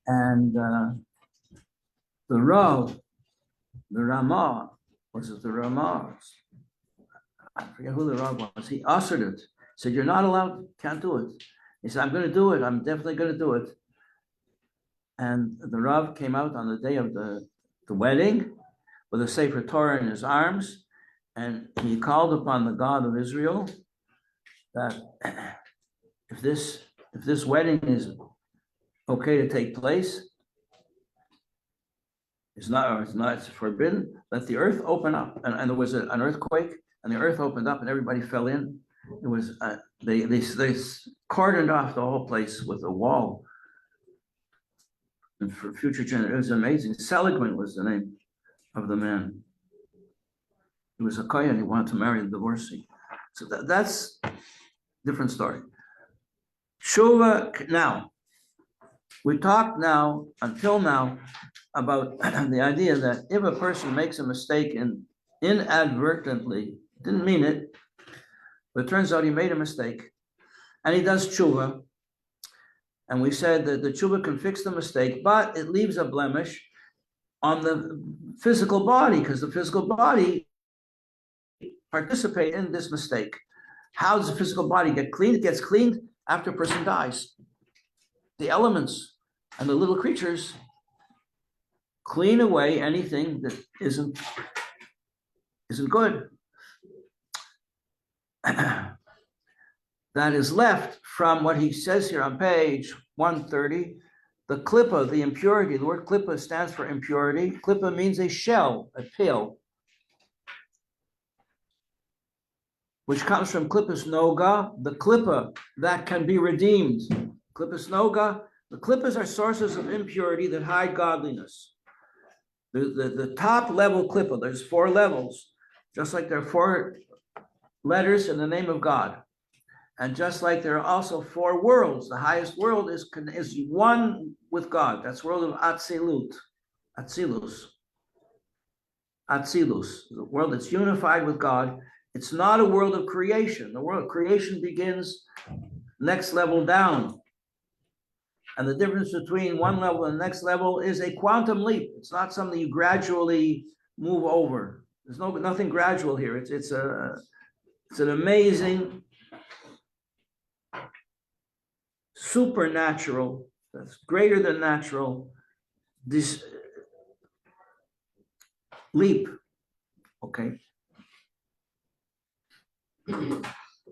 And the Rav, the Ramah, was it the Ramah? I forget who the Rav was. He ushered it. Said, "You're not allowed, can't do it." He said, "I'm going to do it. I'm definitely going to do it." And the Rav came out on the day of the wedding with a Sefer Torah in his arms, and he called upon the God of Israel that if this wedding is okay to take place, it's forbidden, let the earth open up. And there was an earthquake, and the earth opened up, and everybody fell in. It was they cordoned off the whole place with a wall. And for future generations, it was amazing. Seligman was the name of the man. He was a kohen. He wanted to marry a divorcee. So that's a different story. Tshuva. Now, we talked until now about the idea that if a person makes a mistake and inadvertently, didn't mean it, but it turns out he made a mistake, and he does tshuva, and we said that the tshuva can fix the mistake, but it leaves a blemish on the physical body, because the physical body participates in this mistake. How does the physical body get cleaned? It gets cleaned after a person dies. The elements and the little creatures clean away anything that isn't good. That is left from what he says here on page 130, the klippa, the impurity. The word klippa stands for impurity. Klippa means a shell, a pill, which comes from klippas noga, the klippa that can be redeemed. Klippas noga, the klippas are sources of impurity that hide godliness. The top level klippa, there's 4 levels, just like there are 4 letters in the name of God. And just like there are also 4 worlds, the highest world is one with God. That's the world of Atzilus, the world that's unified with God. It's not a world of creation. The world of creation begins next level down. And the difference between one level and the next level is a quantum leap. It's not something you gradually move over. There's nothing gradual here. It's an amazing, supernatural, that's greater than natural, this leap. Okay.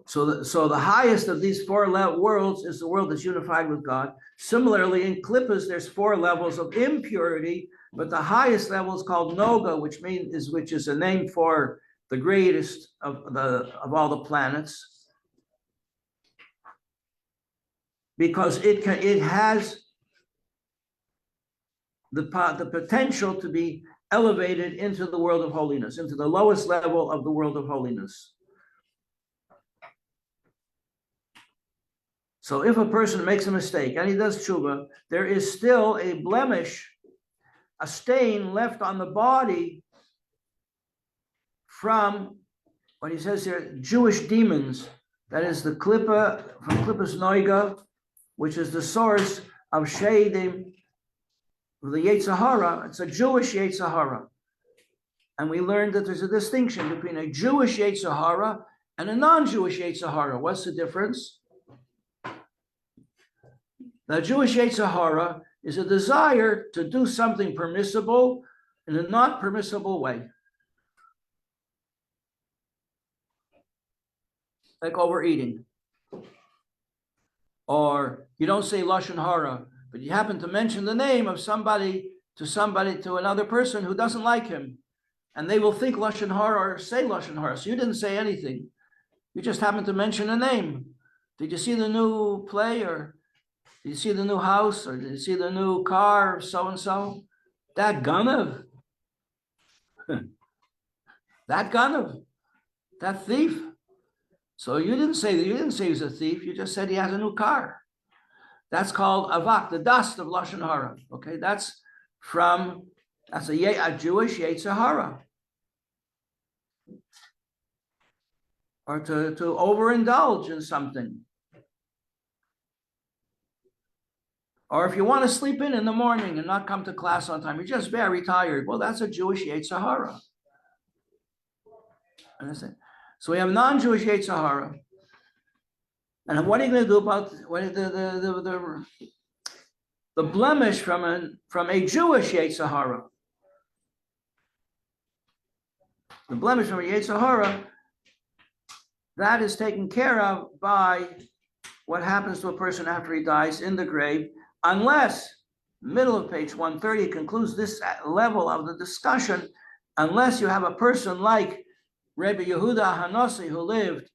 So the highest of these 4 worlds is the world that's unified with God. Similarly, in klippas, there's 4 levels of impurity, but the highest level is called noga, which is a name for the greatest of all the planets, because it has the potential to be elevated into the world of holiness, into the lowest level of the world of holiness. So if a person makes a mistake and he does tshuva, there is still a blemish, a stain left on the body from what he says here, Jewish demons. That is the klippa, from klippas noiga, which is the source of sheidim, the Yetzer Hara. It's a Jewish Yetzer Hara. And we learned that there's a distinction between a Jewish Yetzer Hara and a non-Jewish Yetzer Hara. What's the difference? The Jewish Yetzer Hara is a desire to do something permissible in a not permissible way. Like overeating. Or you don't say Lashon Hara, but you happen to mention the name of somebody to another person who doesn't like him. And they will think Lashon Hara or say Lashon Hara. So you didn't say anything. You just happened to mention a name. Did you see the new play, or did you see the new house, or did you see the new car, so-and-so? That ganav. That ganav. That thief. So you didn't say he was a thief. You just said he has a new car. That's called avak, the dust of Lashon Hara. Okay, that's a Jewish Yetzer Hara. Or to overindulge in something. Or if you want to sleep in the morning and not come to class on time, you're just very tired. Well, that's a Jewish Yetzer Hara. Understand? So we have non-Jewish Yetzer Hara. And what are you going to do about the blemish from a Jewish Yetzer Hara? The blemish from a Yetzer Hara, that is taken care of by what happens to a person after he dies in the grave, unless, middle of page 130 concludes this level of the discussion, unless you have a person like Rabbi Yehuda Hanasi, who lived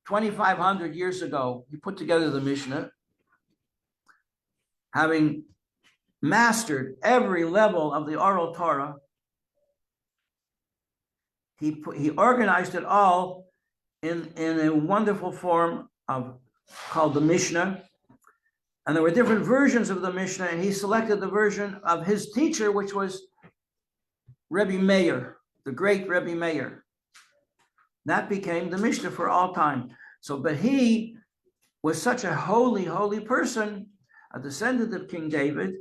2,500 years ago. He put together the Mishnah, having mastered every level of the oral Torah. He organized it all in a wonderful form called the Mishnah. And there were different versions of the Mishnah, and he selected the version of his teacher, which was Rebbe Meir, the great Rebbe Meir. That became the Mishnah for all time. So, but he was such a holy, holy person, a descendant of King David.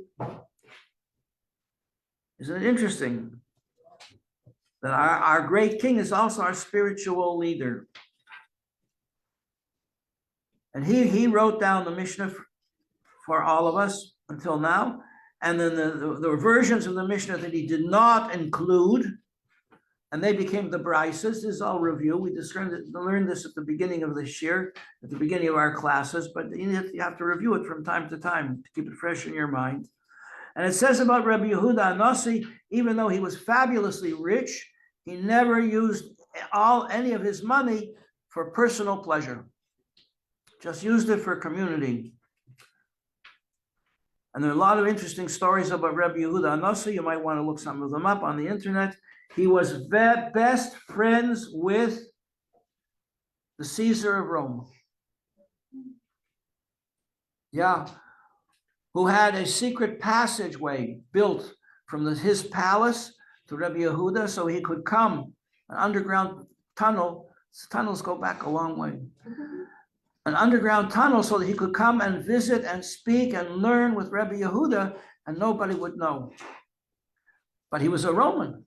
Isn't it interesting that our great king is also our spiritual leader? And he wrote down the Mishnah for all of us until now. And then the versions of the Mishnah that he did not include, and they became the Brises. This is all review. We learned this at the beginning of this year, at the beginning of our classes, but you have to review it from time to time to keep it fresh in your mind. And it says about Rabbi Yehuda Hanasi, even though he was fabulously rich, he never used any of his money for personal pleasure. Just used it for community. And there are a lot of interesting stories about Rabbi Yehuda Hanasi. You might want to look some of them up on the internet. He was best friends with the Caesar of Rome. Yeah, who had a secret passageway built from his palace to Rabbi Yehuda so he could come, an underground tunnel. Tunnels go back a long way. An underground tunnel so that he could come and visit and speak and learn with Rabbi Yehuda, and nobody would know. But he was a Roman,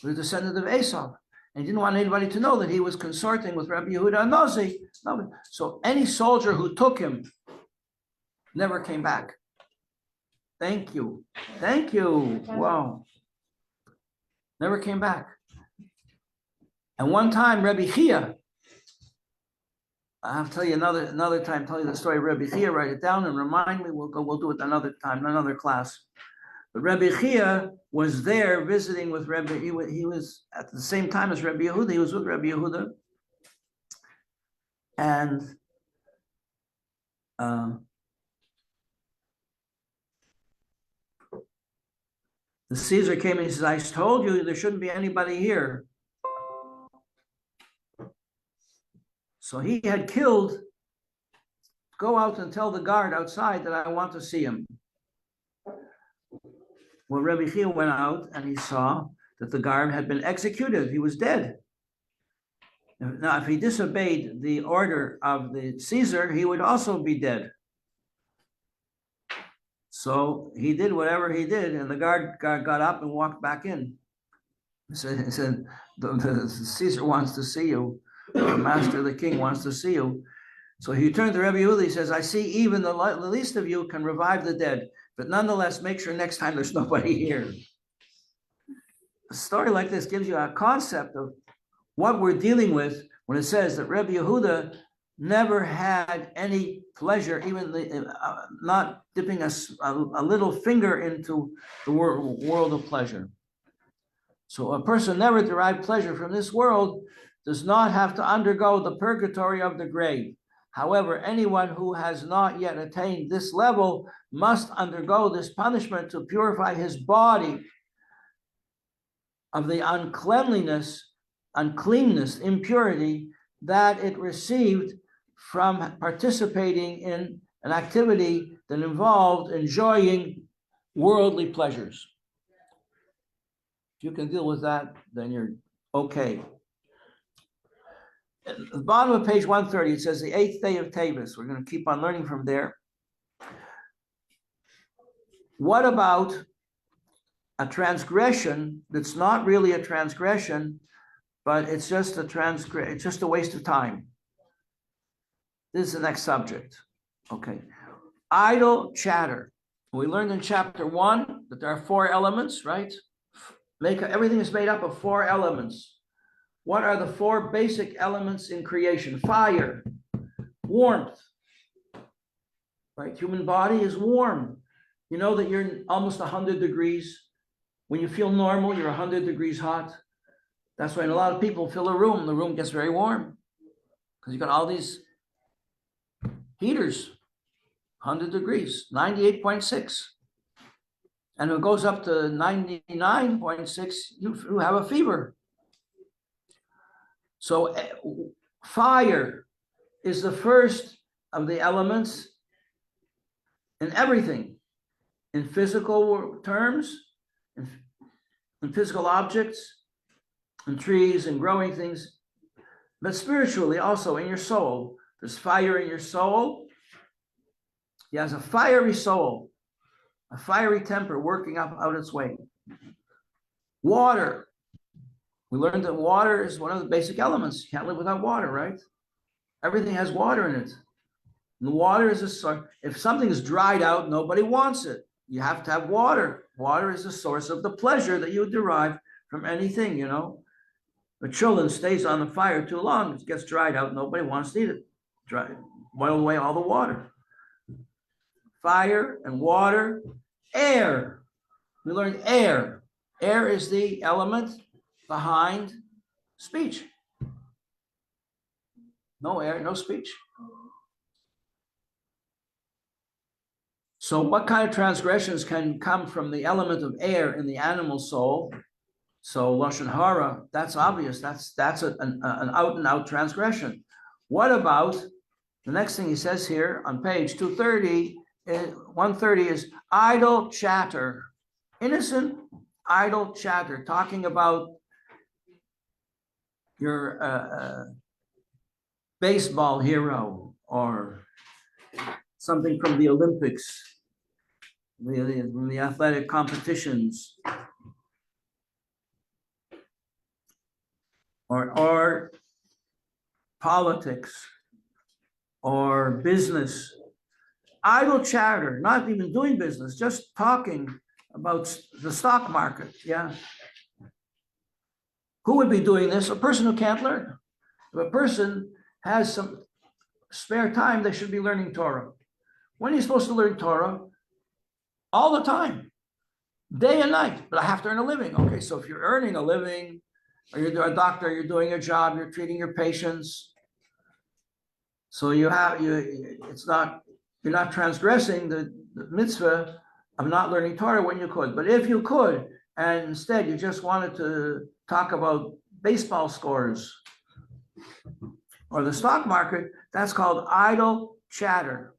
the descendant of Esau, and he didn't want anybody to know that he was consorting with Rabbi Yehuda Hanasi. So any soldier who took him never came back. Thank you. Thank you. Wow. Never came back. And one time, Rabbi Chia, I'll have to tell you another time, tell you the story of Rabbi Chia, write it down and remind me. We'll do it another time, another class. But Rabbi Chia was there visiting with Rabbi, he was at the same time as Rabbi Yehuda, he was with Rabbi Yehuda. And the Caesar came and he says, I told you there shouldn't be anybody here. So he had killed, go out and tell the guard outside that I want to see him. Well, Rabbi Chia went out and he saw that the guard had been executed. He was dead. Now, if he disobeyed the order of the Caesar, he would also be dead. So he did whatever he did, and the guard got up and walked back in. He said the Caesar wants to see you. The master of the king wants to see you. So he turned to Rabbi Yehuda, he says, I see even the least of you can revive the dead, but nonetheless, make sure next time there's nobody here. A story like this gives you a concept of what we're dealing with when it says that Rabbi Yehuda never had any pleasure, even not dipping a little finger into the world of pleasure. So a person never derived pleasure from this world does not have to undergo the purgatory of the grave. However, anyone who has not yet attained this level must undergo this punishment to purify his body of the uncleanness, impurity that it received from participating in an activity that involved enjoying worldly pleasures. If you can deal with that, then you're okay. At the bottom of page 130, it says the 8th day of Tavis. We're going to keep on learning from there. What about a transgression that's not really a transgression, but it's just it's just a waste of time? This is the next subject. Okay. Idle chatter. We learned in chapter 1 that there are 4 elements, right? Everything is made up of 4 elements. What are the 4 basic elements in creation? Fire, warmth, right? Human body is warm. You know that you're almost 100 degrees. When you feel normal, you're 100 degrees hot. That's why a lot of people fill a room. The room gets very warm because you got all these heaters, 100 degrees, 98.6. And if it goes up to 99.6, you have a fever. So fire is the first of the elements in everything, in physical terms, in physical objects, in trees and growing things, but spiritually also in your soul. There's fire in your soul. He has a fiery soul, a fiery temper working out its way. Water. We learned that water is one of the basic elements. You can't live without water, right? Everything has water in it. And the water is a source. If something is dried out, nobody wants it. You have to have water. Water is a source of the pleasure that you derive from anything, you know. The children stays on the fire too long, it gets dried out, nobody wants to eat it. Boil away all the water. Fire and water. Air. We learned air. Air is the element behind speech. No air, no speech. So what kind of transgressions can come from the element of air in the animal soul? So Lashon Hara, that's obvious. That's an out and out transgression. What about the next thing he says here on page 230, 130 is idle chatter. Innocent idle chatter, talking about your baseball hero or something from the Olympics, the athletic competitions, or politics, or business. Idle chatter, not even doing business, just talking about the stock market, yeah. Who would be doing this? A person who can't learn. If a person has some spare time, they should be learning Torah. When are you supposed to learn Torah? All the time, day and night, but I have to earn a living. Okay, so if you're earning a living, or you're a doctor, you're doing a job, you're treating your patients, so you're not transgressing the mitzvah of not learning Torah when you could. But if you could, and instead you just wanted to talk about baseball scores or the stock market, that's called idle chatter.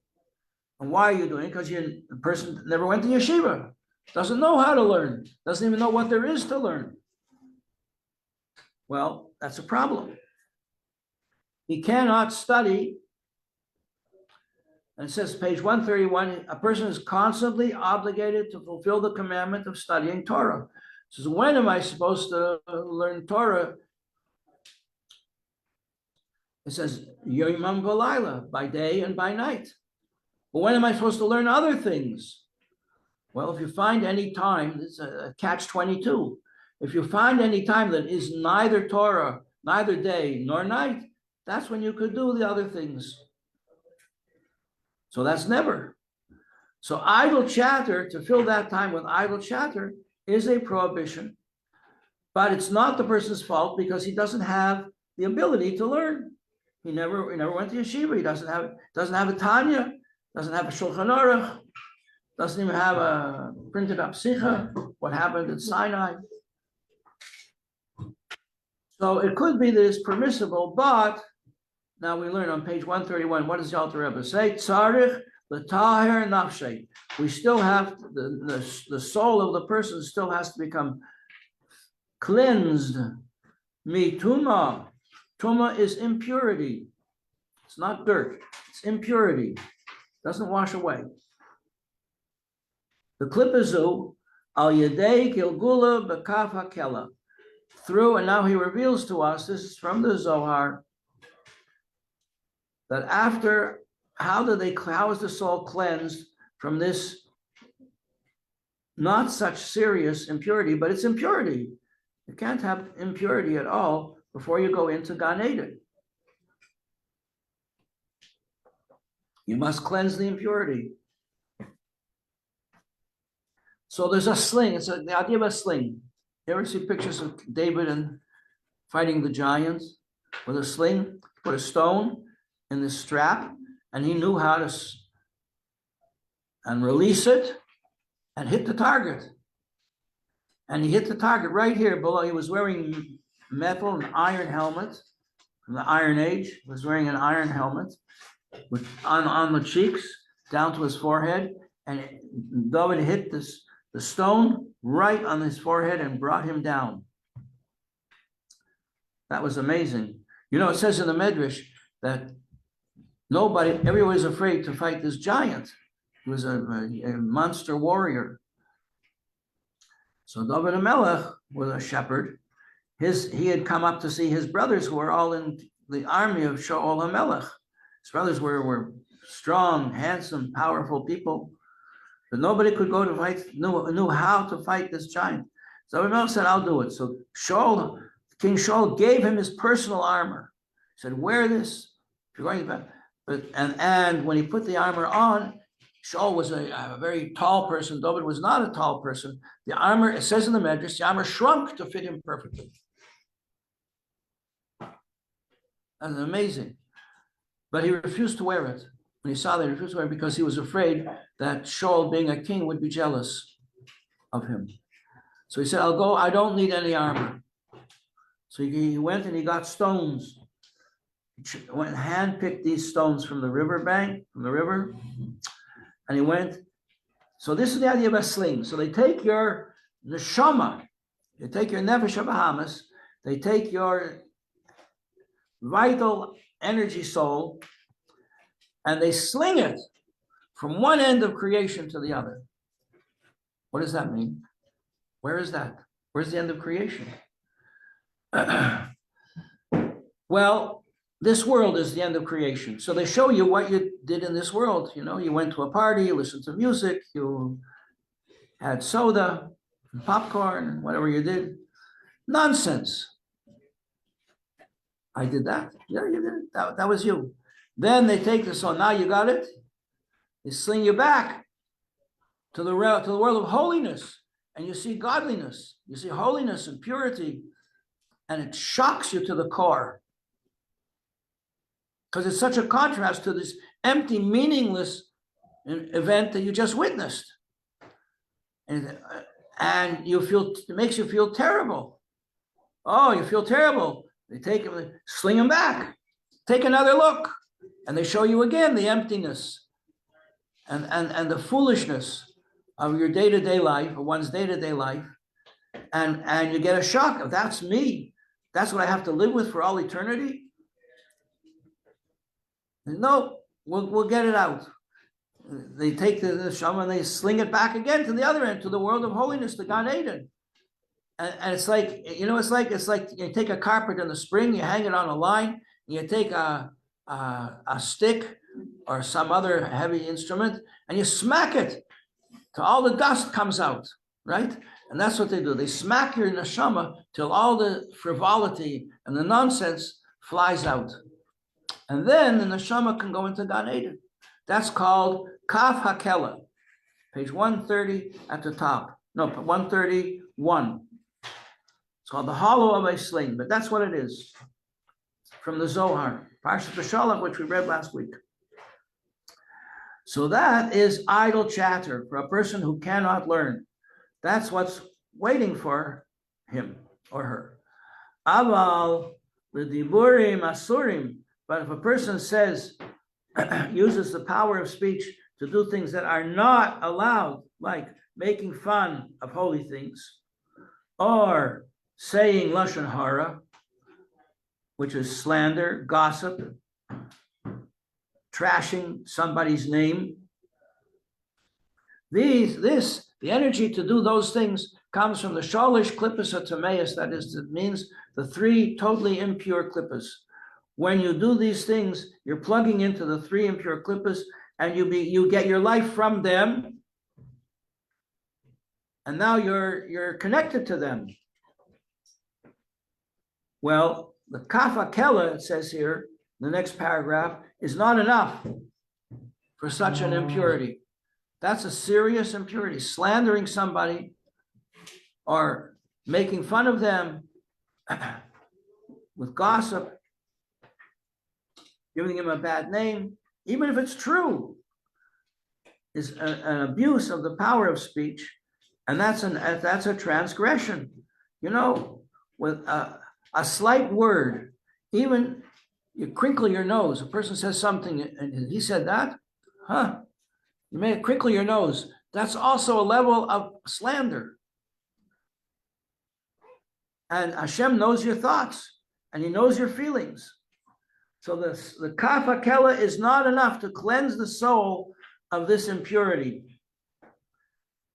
And why are you doing it? Because the person never went to yeshiva, doesn't know how to learn, doesn't even know what there is to learn. Well, that's a problem. He cannot study. And it says, page 131, a person is constantly obligated to fulfill the commandment of studying Torah. It says, when am I supposed to learn Torah? It says, Yomam v'layla, by day and by night. But when am I supposed to learn other things? Well, if you find any time, it's a catch-22. If you find any time that is neither Torah, neither day nor night, that's when you could do the other things. So that's never. So idle chatter, to fill that time with idle chatter, is a prohibition. But it's not the person's fault because he doesn't have the ability to learn. He never went to yeshiva. He doesn't have a Tanya, doesn't have a Shulchan Aruch, doesn't even have a printed up Sikha, what happened at Sinai. So it could be that it's permissible, but now we learn on page 131, what does the Alter Rebbe say? Tzarich l'taher nafshay. We still have, the soul of the person still has to become cleansed. Mituma, Tuma is impurity. It's not dirt. It's impurity. Doesn't wash away. The klipazu al yedei gilgula b'kaf hakela. Through, and now he reveals to us, this is from the Zohar, that after, how is the soul cleansed from this not such serious impurity, but it's impurity. You can't have impurity at all before you go into Gan Eden. You must cleanse the impurity. So there's a sling. It's the idea of a sling. You ever see pictures of David and fighting the giants with a sling? Put a stone in the strap, and he knew how to and release it and hit the target. And he hit the target right here below. He was wearing metal and iron helmet from the Iron Age. He was wearing an iron helmet with on the cheeks down to his forehead, and David hit the stone right on his forehead and brought him down. That was amazing. You know, it says in the Medrash that everyone was afraid to fight this giant. He was a monster warrior. So David HaMelech was a shepherd. He had come up to see his brothers who were all in the army of Shaul HaMelech. His brothers were strong, handsome, powerful people, but nobody could go to fight, knew how to fight this giant. So David HaMelech said, I'll do it. So King Shaul gave him his personal armor. He said, wear this if you're going to fight. And when he put the armor on, Shaul was a very tall person. David was not a tall person. The armor, it says in the Medrash, the armor shrunk to fit him perfectly. That's amazing. But he refused to wear it. When he saw that, he refused to wear it because he was afraid that Shaul, being a king, would be jealous of him. So he said, I'll go, I don't need any armor. So he went and he got stones. He went and handpicked these stones from the river bank, from the river. And he went, so this is the idea of a sling. So they take your neshama, they take your nefesh habahamis, they take your vital energy soul, and they sling it from one end of creation to the other. What does that mean? Where is that? Where's the end of creation? Well, this world is the end of creation. So they show you what you did in this world. You know, you went to a party, you listened to music, you had soda, and popcorn, whatever you did. Nonsense. I did that. Yeah, you did it. That was you. Then they take this on. Now you got it. They sling you back to the world of holiness, and you see godliness. You see holiness and purity, and it shocks you to the core. Because it's such a contrast to this empty, meaningless event that you just witnessed. And you feel, it makes you feel terrible. Oh, you feel terrible. They take him, they sling him back. Take another look. And they show you again the emptiness and the foolishness of your day-to-day life, or one's day-to-day life. And you get a shock of, that's me. That's what I have to live with for all eternity. No, we'll get it out. They take the neshama and they sling it back again to the other end, to the world of holiness, the Gan Eden. And it's like, you know, it's like you take a carpet in the spring, you hang it on a line, you take a stick or some other heavy instrument, and you smack it till all the dust comes out, right? And that's what they do. They smack your neshama till all the frivolity and the nonsense flies out. And then the neshama can go into Gan Eden. That's called Kaf Hakela, page 130 at the top. No, 131. It's called the hollow of a sling, but that's what it is. From the Zohar, Parshat Shalach, which we read last week. So that is idle chatter for a person who cannot learn. That's what's waiting for him or her. Aval l'diburim asurim. But if a person says, uses the power of speech to do things that are not allowed, like making fun of holy things, or saying lashon hara, which is slander, gossip, trashing somebody's name. The energy to do those things comes from the shalish klippas atameus, that is, it means the three totally impure klippas. When you do these things, you're plugging into the three impure klippas, and you get your life from them, and now you're connected to them. Well, the kafa kela, it says here, the next paragraph, is not enough for such an impurity. That's a serious impurity. Slandering somebody or making fun of them with gossip, giving him a bad name, even if it's true, is an abuse of the power of speech, and that's a transgression. You know, with a slight word, even you crinkle your nose. A person says something, and he said that, huh? You may crinkle your nose. That's also a level of slander. And Hashem knows your thoughts, and He knows your feelings. So the kafa kela is not enough to cleanse the soul of this impurity.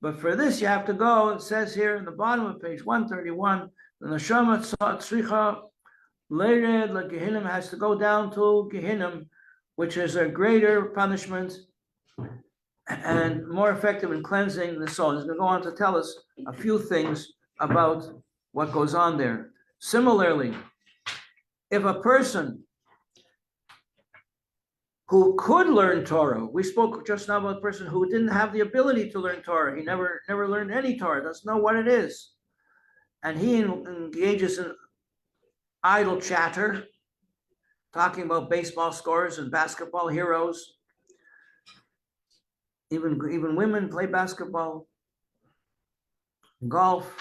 But for this, you have to go. It says here in the bottom of page 131, the neshama tzricha leired legehinnom, has to go down to Gehinnom, which is a greater punishment and more effective in cleansing the soul. He's going to go on to tell us a few things about what goes on there. Similarly, if a person who could learn Torah, we spoke just now about a person who didn't have the ability to learn Torah, he never learned any Torah, doesn't know what it is, and he engages in idle chatter, talking about baseball scores and basketball heroes. Even women play basketball, golf,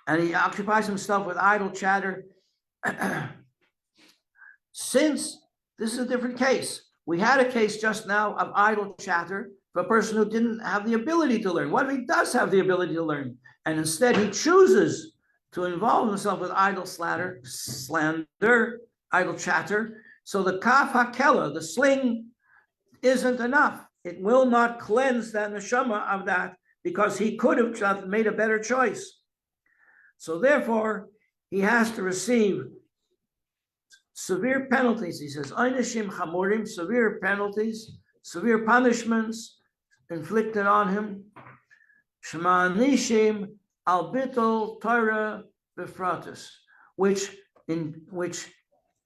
and he occupies himself with idle chatter. Since this is a different case, we had a case just now of idle chatter for a person who didn't have the ability to learn. What if he does have the ability to learn, and instead he chooses to involve himself with idle slander, idle chatter? So the kaf hakela, the sling, isn't enough. It will not cleanse that neshama of that, because he could have made a better choice. So therefore, he has to receive severe penalties. He says, "Einashim chamurim," severe penalties, severe punishments inflicted on him. Shma'anishim al bitol Torah befratus, which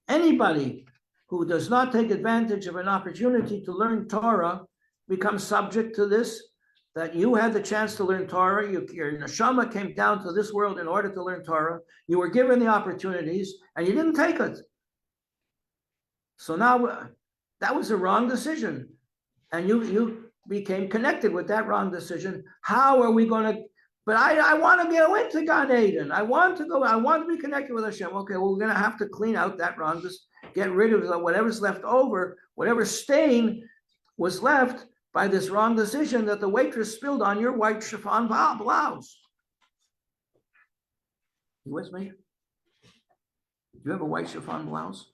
anybody who does not take advantage of an opportunity to learn Torah becomes subject to this, that you had the chance to learn Torah, your neshama came down to this world in order to learn Torah, you were given the opportunities, and you didn't take it. So now, that was a wrong decision, and you became connected with that wrong decision. How are we going to, but I want to go into Gan Eden, I want to be connected with Hashem. Okay, well, we're going to have to clean out that wrong, get rid of whatever's left over, whatever stain was left by this wrong decision that the waitress spilled on your white chiffon blouse. You with me? Do you have a white chiffon blouse?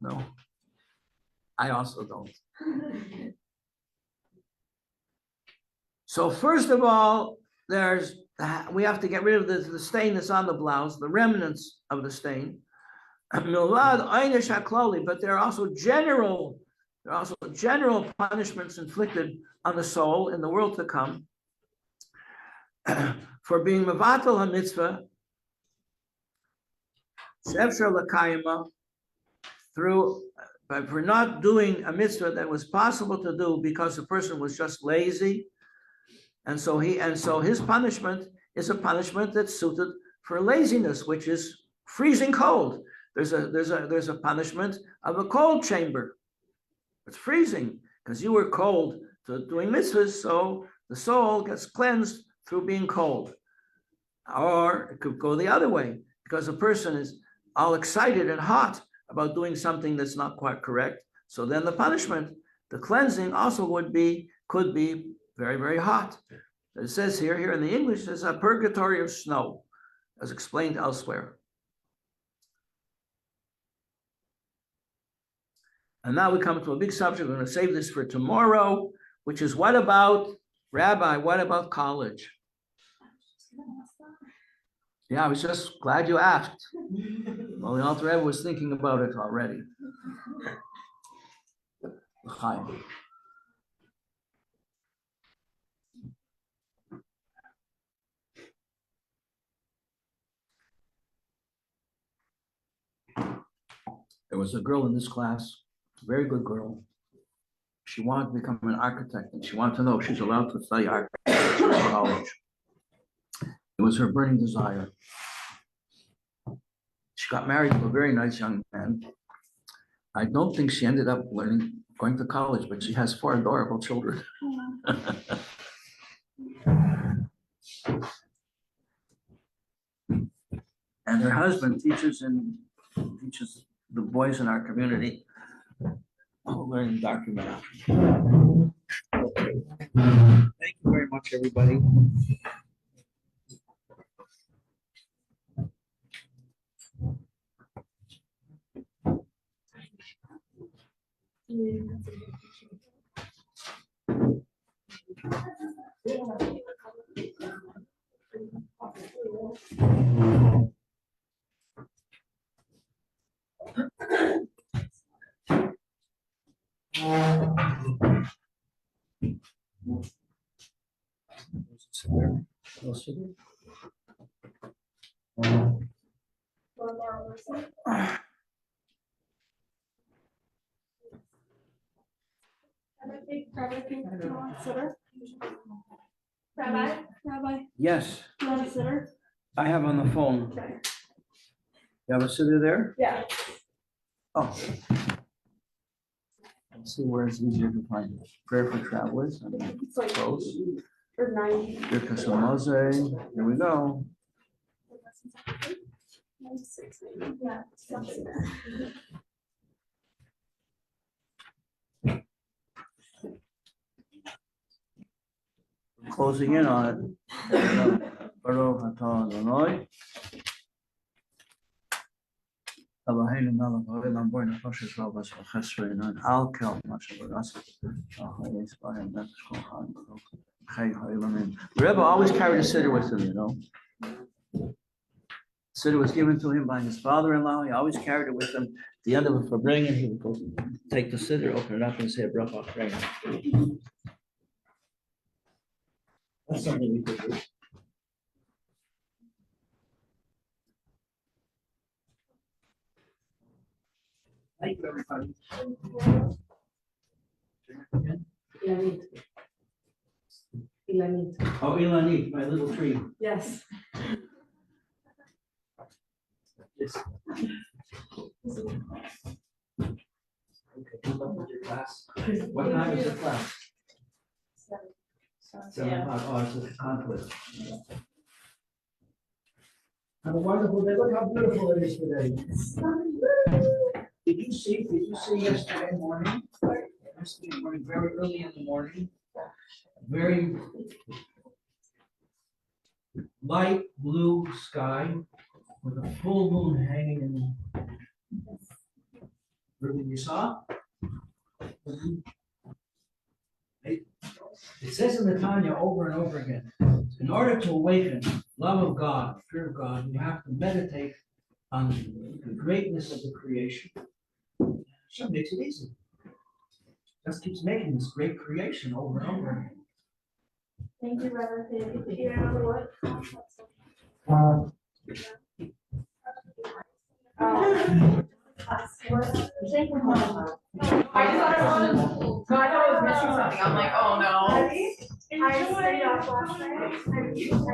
No. I also don't. So first of all, we have to get rid of the stain that's on the blouse, the remnants of the stain. But there are also general punishments inflicted on the soul in the world to come for being mevatel ha-mitzvah, for not doing a mitzvah that was possible to do because the person was just lazy, and so his punishment is a punishment that's suited for laziness, which is freezing cold. There's a punishment of a cold chamber. It's freezing because you were cold to doing mitzvahs, so the soul gets cleansed through being cold. Or it could go the other way, because a person is all excited and hot about doing something that's not quite correct. So then the punishment, the cleansing also could be very, very hot. It says here in the English, there's a purgatory of snow, as explained elsewhere. And now we come to a big subject. We're going to save this for tomorrow, which is what about, Rabbi, what about college? Yeah, I was just glad you asked. Well, the Alter Rebbe was thinking about it already. L'chaim. There was a girl in this class, a very good girl. She wanted to become an architect, and she wanted to know if she's allowed to study architecture in college. It was her burning desire. She got married to a very nice young man. I don't think she ended up going to college, but she has 4 adorable children. And her husband teaches the boys in our community learning documentary. Thank you very much, everybody. Rabbi, Yes, you have a sitter? I have on the phone. Okay. You have a sitter there? Yeah. Oh. Let's see where it's easier to find it. Prayer for travelers. It's like Close. or 90. Birkas Hamazon. Here we go. 96, maybe. Yeah, something there. Closing in on it. Baruch atah Adonai. Eloheinu melech haolam boi nefashos rabas v'chesro inon al kel mashav v'ras v'chayis b'ayim nefesh kol chaim v'chei haolamim. The Rebbe always carried a siddur with him, you know. The siddur was given to him by his father-in-law. He always carried it with him. At the end of the bringing, he would go take the siddur, open it up, and say a bracha prayer. That's something we could do. Thank you, everybody. Ilanit. Oh, Ilanit, my little tree. Yes. Yes. Okay, good luck with your class. What time is your class? 7 o'clock. Oh, it's a conflict. Have a wonderful day. Look how beautiful it is today. Did you see yesterday morning? Yesterday morning, very early in the morning, very light blue sky with a full moon hanging in the ribbon you saw? It says in the Tanya over and over again, in order to awaken love of God, fear of God, you have to meditate on the greatness of the creation. Hashem makes it easy. Just keeps making this great creation over and over again. Thank you, Rabbi Pape. Did you remember what? I thought it was, so I thought I was missing something, I'm like, oh no. I stayed off last night. I didn't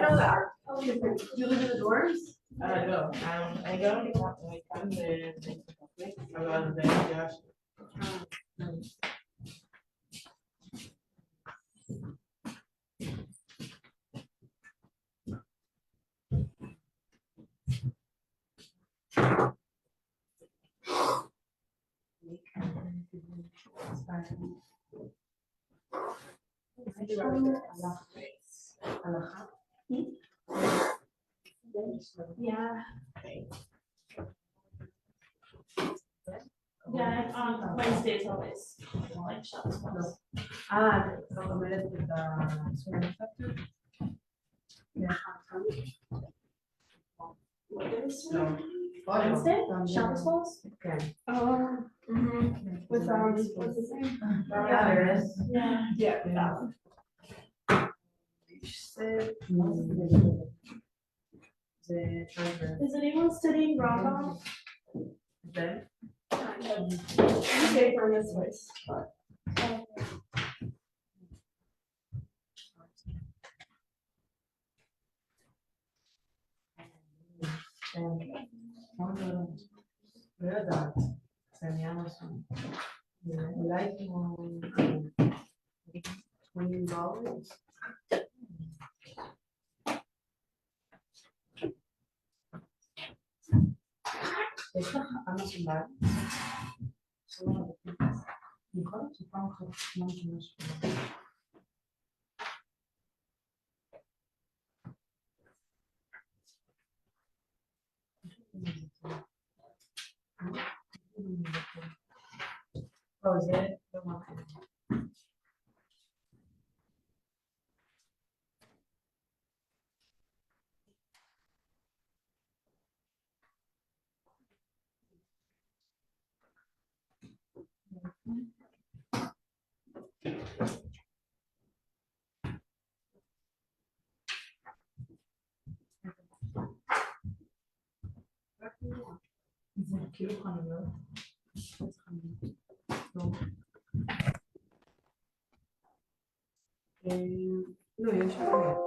know that. You live in the dorms? No, I don't like come there about the Josh. Yeah. Yeah, on Wednesdays always, like shots. זאת אומרת את Wednesday, Shabbos falls? כן. Oh. With, what's his name? Yeah. Yeah, that one. Is anyone studying Rambam? Okay, for this voice, but. לא יודעת, זה נהיה משהו. אולי כמו $20? יש לך משהו בעד? יכול להיות שפעם אחת משהו. זה לא מכיר. זה כאילו חנויות. לא, יש חנויות.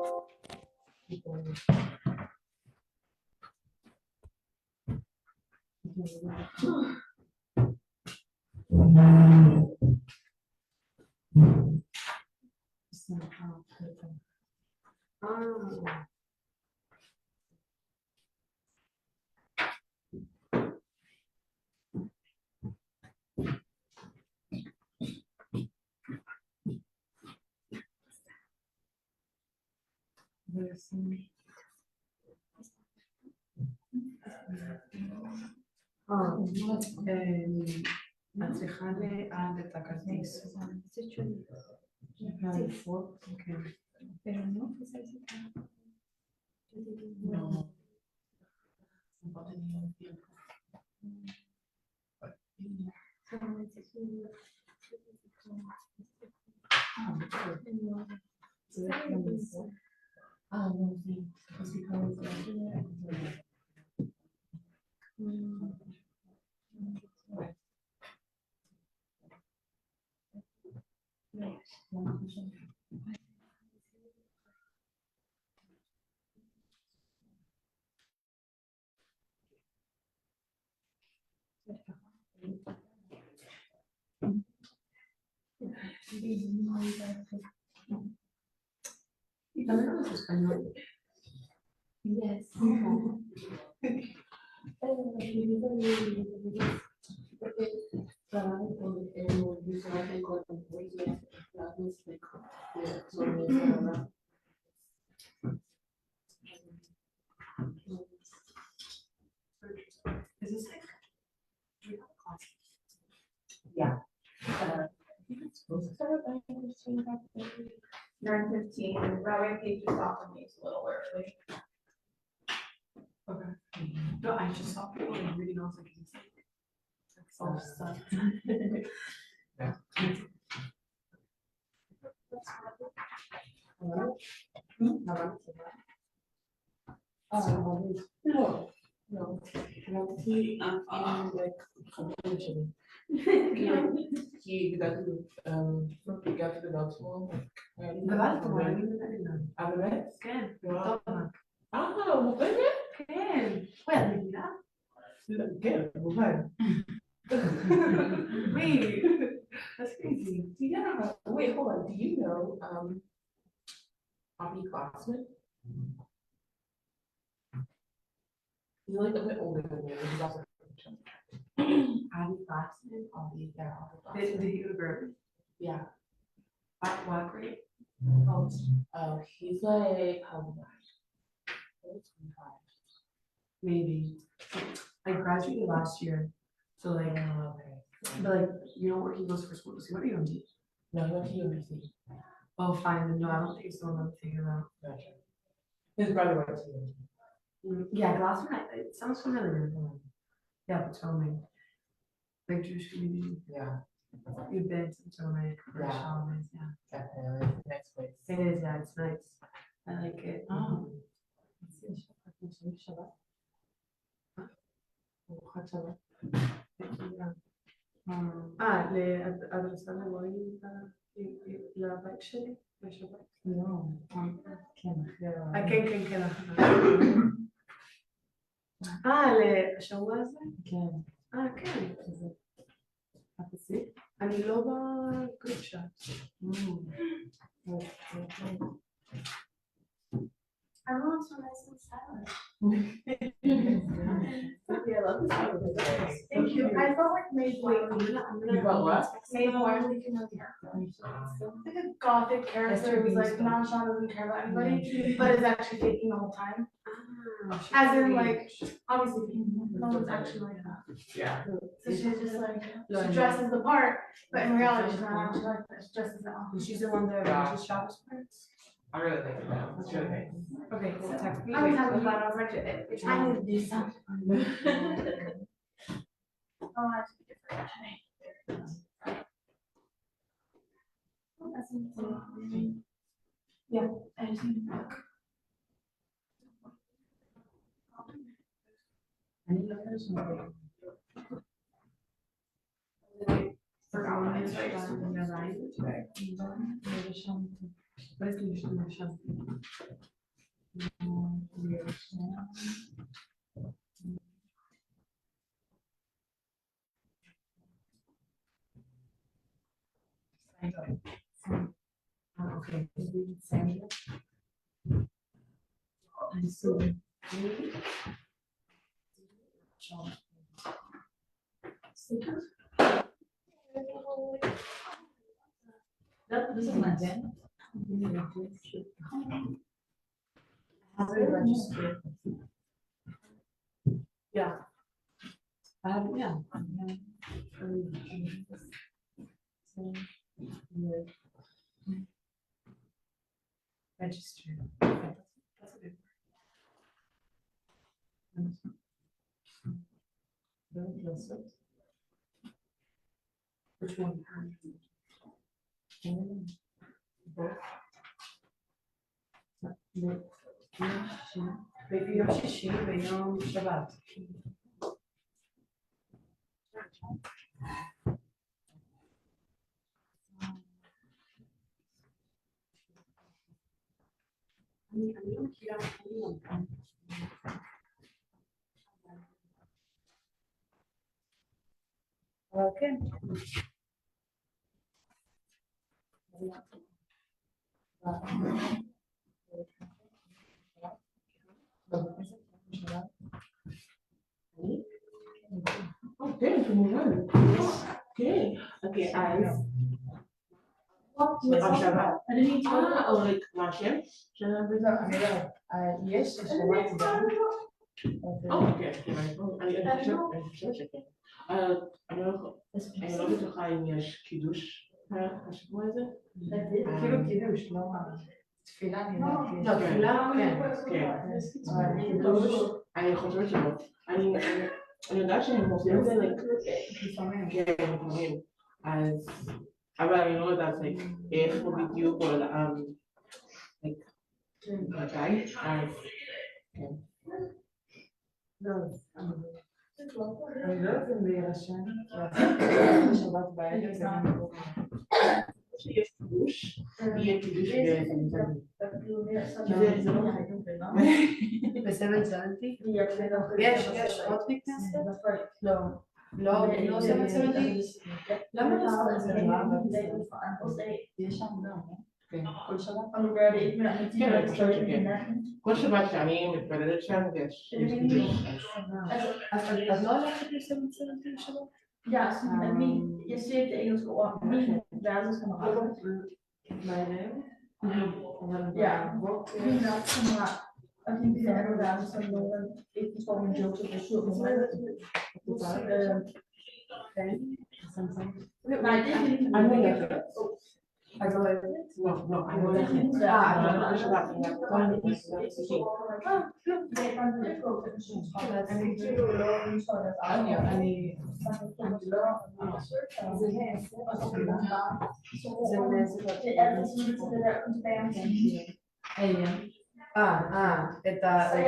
את צריכה לעד את הכרטיס. Yes. Is this like? Yeah. 9:15, Rabbi Pape just offered me a little early. Okay. No, I just saw people like reading, I was like, is this like all stuff? No. כי הגעתי לדעתו. גדלת כבר, אני מבינה. באמת? כן, טוב. הוא באמת? כן. וואי, את מבינה? כן, כמובן. Wait, that's crazy. Yeah. Wait, hold on. Do you know Bobby Glassman? He's like a bit older than me. He's also Abby Glassman. Did he go to Berkeley? Yeah. What grade? Oh, he's like, how old? Maybe. I graduated last year, so like, Oh, okay. but like, you know where he goes for school, so what are you gonna do? No, he went to UBC. Oh, fine, then no, I don't think it's the one I'm thinking about. Gotcha. His brother went to UBC. Yeah, Glasgow, it sounds familiar. Yeah, Potomac. Like Jewish community, Yeah, you've been to Potomac, or Yeah. Shabbos, yeah. definitely. It's the next place. It is, yeah, it's nice. I like it. Oh. Shabbat. Shabbat. הדרסה לאלוהים לבית שלי, בשבת. לא, כן, אחרי כן, כן, לשבוע הזה? כן. כן. את עשית? אני לא בגרופ שאט. Everyone's so nice and silent. Yeah, I love this. Thank you. I felt like maybe You got what? maybe widely familiar. It's like a gothic character who's like nonchalant, doesn't care about anybody, but is actually taking the whole time. As in like, obviously, no one's actually like that. Yeah. So she's just like, she dresses the part, but in reality, she's not actually like that. She dresses it off. She's the one that just Shabbos parts. I really like it now. It's really nice. Okay, so text me. I was having fun. I was like, I need to do something. Oh, I have to be different today. Oh, that's insane. Yeah, I just need to look. Forgot what I was Okay. I see. This is my pen. Yeah. Yeah. Register. That's a good word. Which one? ביום שישי ויום שבת. אני לא מכירה, אני לא מכירה. כן. Okay, okay, okay, eyes. או like משם? יש שבת גם. אוקיי, אני חושבת שכן. אני לא בטוחה אם יש קידוש השבוע הזה. כאילו קידוש, לא תפילה נראה. לא, תפילה, כן. אני חושבת שלא. אני יודעת שהם עושים את זה לפעמים. כן, לפעמים. אז, אבל אני לא יודעת איך הוא בדיוק, או מתי, אז, כן. אני לא יודעת אם להירשם, שבת בערב. שיש קידוש, יהיה קידוש זה לא בסמל צלנטי? יש עוד בכנסת? לא. לא עושה בצלנטי? למה לא עושה בצלנטי? יש שם גם, כן. כל שבת? כן, אני חושבת שכן. כל שבת שאני מתפללת שם, יש קידוש. אז לא הולכת לעשות בצלנטי בשבת? Ja, je steekt de Engels op min basiskameraden. Ja, min basiskameraad. Og de bliver alle verden som nogen ikke forstår min jokes og sur på mig. Nej, det er ikke. No, I know that.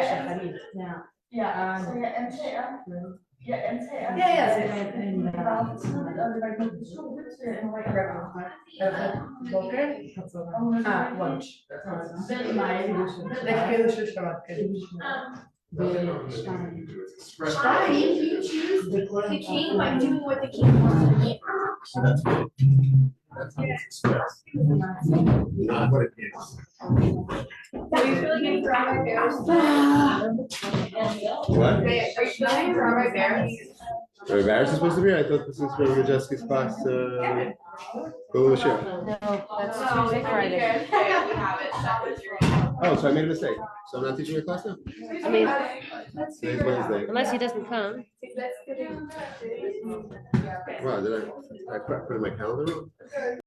Shahari. Ja, så jeg antager. Ja, zeker. Det var for tidligt, og det var ikke personligt til en Lunch. Selv mig. Lekker Shahrat. Stein, you choose the king by doing what the king wants to do. So that's what it's not what it is. Are you feeling any drama bears? What? Are you feeling any drama bears? Where Varys is supposed to be? I thought this is where Jessica's class. Go with the show. That's No, Tuesday, Friday. We have it. That was your. Oh, so I made a mistake. So I'm not teaching your class now? I mean, Today's Wednesday. unless he doesn't come. Wow, did I put in my calendar wrong?